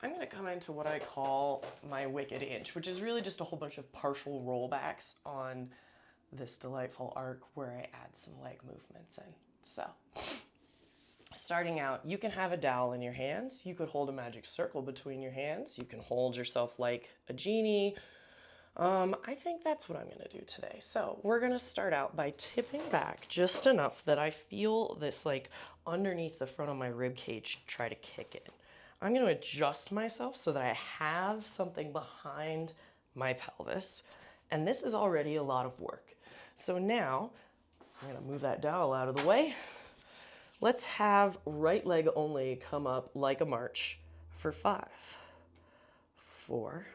I'm gonna come into what I call my wicked inch, which is really just a whole bunch of partial rollbacks on this delightful arc where I add some leg movements in. So, starting out, you can have a dowel in your hands. You could hold a magic circle between your hands. You can hold yourself like a genie. I think that's what I'm gonna do today. So we're gonna start out by tipping back just enough that I feel this like underneath the front of my rib cage try to kick in. I'm gonna adjust myself so that I have something behind my pelvis. And this is already a lot of work. So now I'm gonna move that dowel out of the way. Let's have right leg only come up like a march for 5, 4,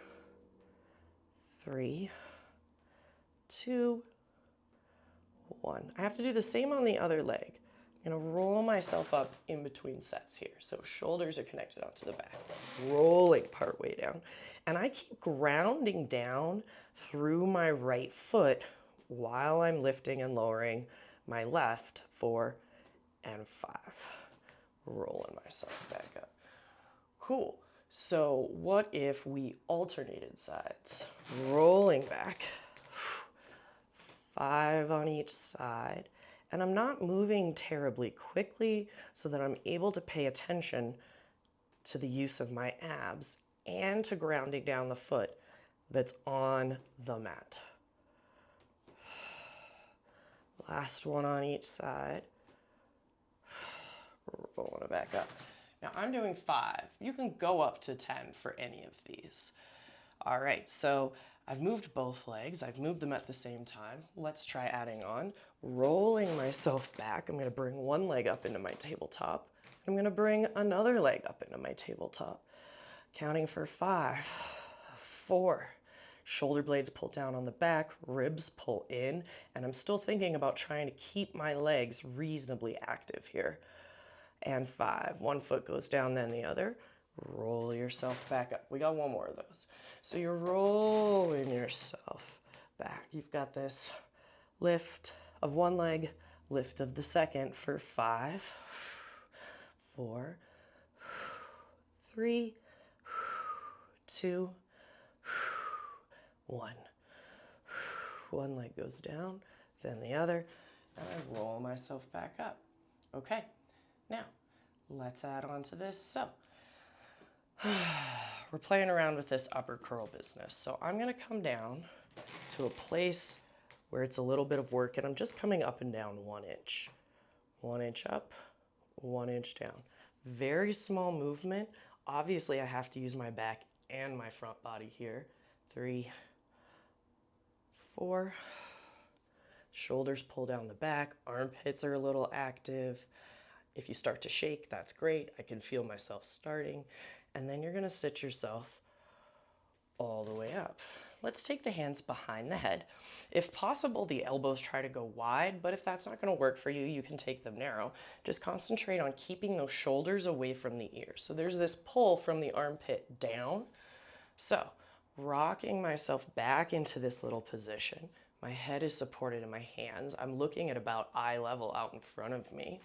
3, 2, 1. I have to do the same on the other leg. I'm gonna roll myself up in between sets here. So shoulders are connected onto the back, rolling part way down. And I keep grounding down through my right foot while I'm lifting and lowering my left 4 and 5. Rolling myself back up. Cool. So what if we alternated sides? Rolling back, 5 on each side. And I'm not moving terribly quickly so that I'm able to pay attention to the use of my abs and to grounding down the foot that's on the mat. Last one on each side. Rolling it back up. Now I'm doing 5. You can go up to 10 for any of these. All right, so I've moved both legs. I've moved them at the same time. Let's try adding on. Rolling myself back. I'm gonna bring one leg up into my tabletop. I'm gonna bring another leg up into my tabletop. Counting for 5, 4. Shoulder blades pull down on the back, ribs pull in, and I'm still thinking about trying to keep my legs reasonably active here. And 5. One foot goes down, then the other. Roll yourself back up. We got one more of those. So you're rolling yourself back. You've got this lift of one leg, lift of the second for 5, 4, 3, 2, 1. One leg goes down, then the other, and I roll myself back up. Okay, now let's add on to this. So we're playing around with this upper curl business. So I'm gonna come down to a place where it's a little bit of work and I'm just coming up and down 1 inch. 1 inch up, 1 inch down. Very small movement. Obviously I have to use my back and my front body here. 3, 4. Shoulders pull down the back, armpits are a little active. If you start to shake, that's great. I can feel myself starting. And then you're gonna sit yourself all the way up. Let's take the hands behind the head. If possible, the elbows try to go wide, but if that's not gonna work for you, you can take them narrow. Just concentrate on keeping those shoulders away from the ears. So there's this pull from the armpit down. So rocking myself back into this little position. My head is supported in my hands. I'm looking at about eye level out in front of me.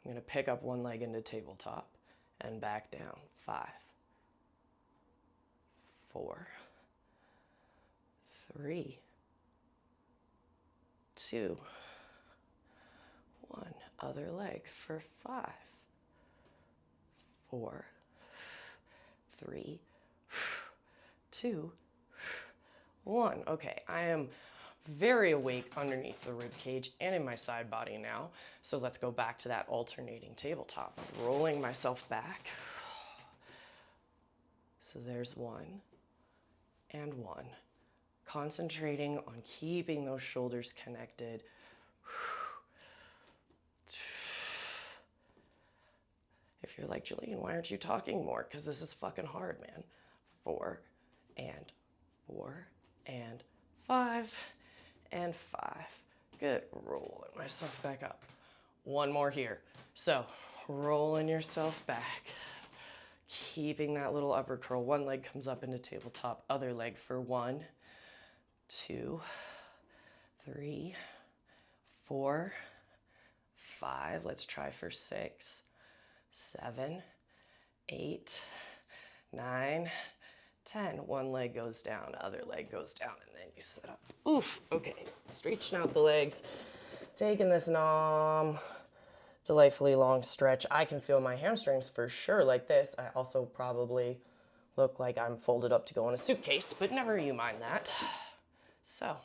I'm gonna pick up one leg into tabletop and back down. 5, 4, 3, 2, 1. Other leg for 5, 4, 3, 2, 1. Okay, I am very awake underneath the rib cage and in my side body now. So let's go back to that alternating tabletop. Rolling myself back. So there's 1 and 1. Concentrating on keeping those shoulders connected. If you're like, Julene, why aren't you talking more? Because this is fucking hard, man. 4 and 4 and 5 and 5. Good. Rolling myself back up. One more here. So rolling yourself back. Keeping that little upper curl. One leg comes up into tabletop. Other leg for 1, 2, 3, 4, 5. Let's try for 6, 7, 8, 9, 10. One leg goes down, other leg goes down, and then you sit up. Oof, okay. Stretching out the legs, taking this delightfully long stretch. I can feel my hamstrings for sure like this. I also probably look like I'm folded up to go in a suitcase, but never you mind that. So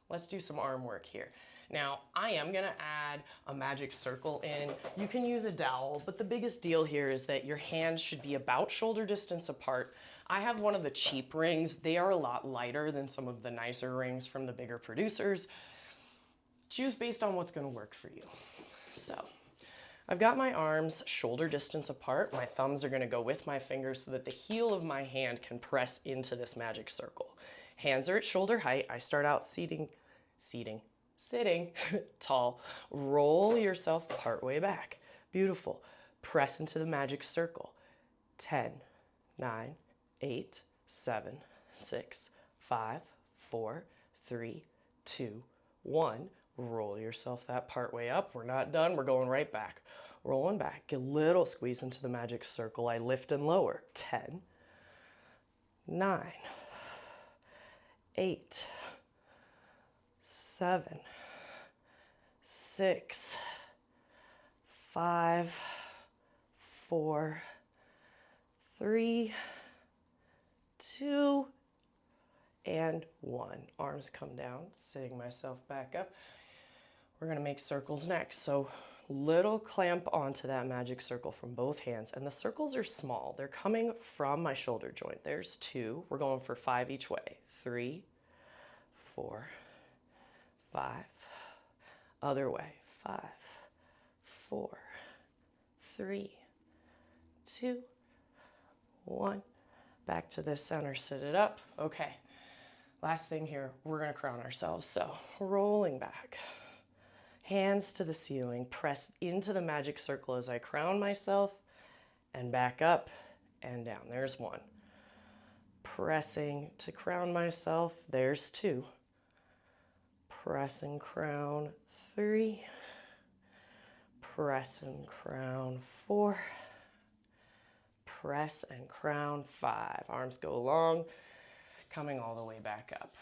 let's do some arm work here. Now, I am gonna add a magic circle in. You can use a dowel, but the biggest deal here is that your hands should be about shoulder distance apart. I have one of the cheap rings. They are a lot lighter than some of the nicer rings from the bigger producers. Choose based on what's gonna work for you. So, I've got my arms shoulder distance apart. My thumbs are gonna go with my fingers so that the heel of my hand can press into this magic circle. Hands are at shoulder height. I start out sitting tall. Roll yourself partway back. Beautiful. Press into the magic circle. 10, 9, 8, 7, 6, 5, 4, 3, 2, 1. Roll yourself that part way up. We're not done. We're going right back. Rolling back. Get a little squeeze into the magic circle. I lift and lower. 10, 9, 8, 7, 6, 5, 4, 3, 2, and 1. Arms come down, sitting myself back up. We're gonna make circles next. So little clamp onto that magic circle from both hands. And the circles are small. They're coming from my shoulder joint. There's 2. We're going for 5 each way. 3, 4, 5. Other way. 5, 4, 3, 2, 1. Back to the center, sit it up. Okay. Last thing here, we're gonna crown ourselves. So rolling back. Hands to the ceiling, press into the magic circle as I crown myself, and back up and down. There's 1. Pressing to crown myself, there's 2. Press and crown, 3. Press and crown, 4. Press and crown, 5. Arms go long, coming all the way back up.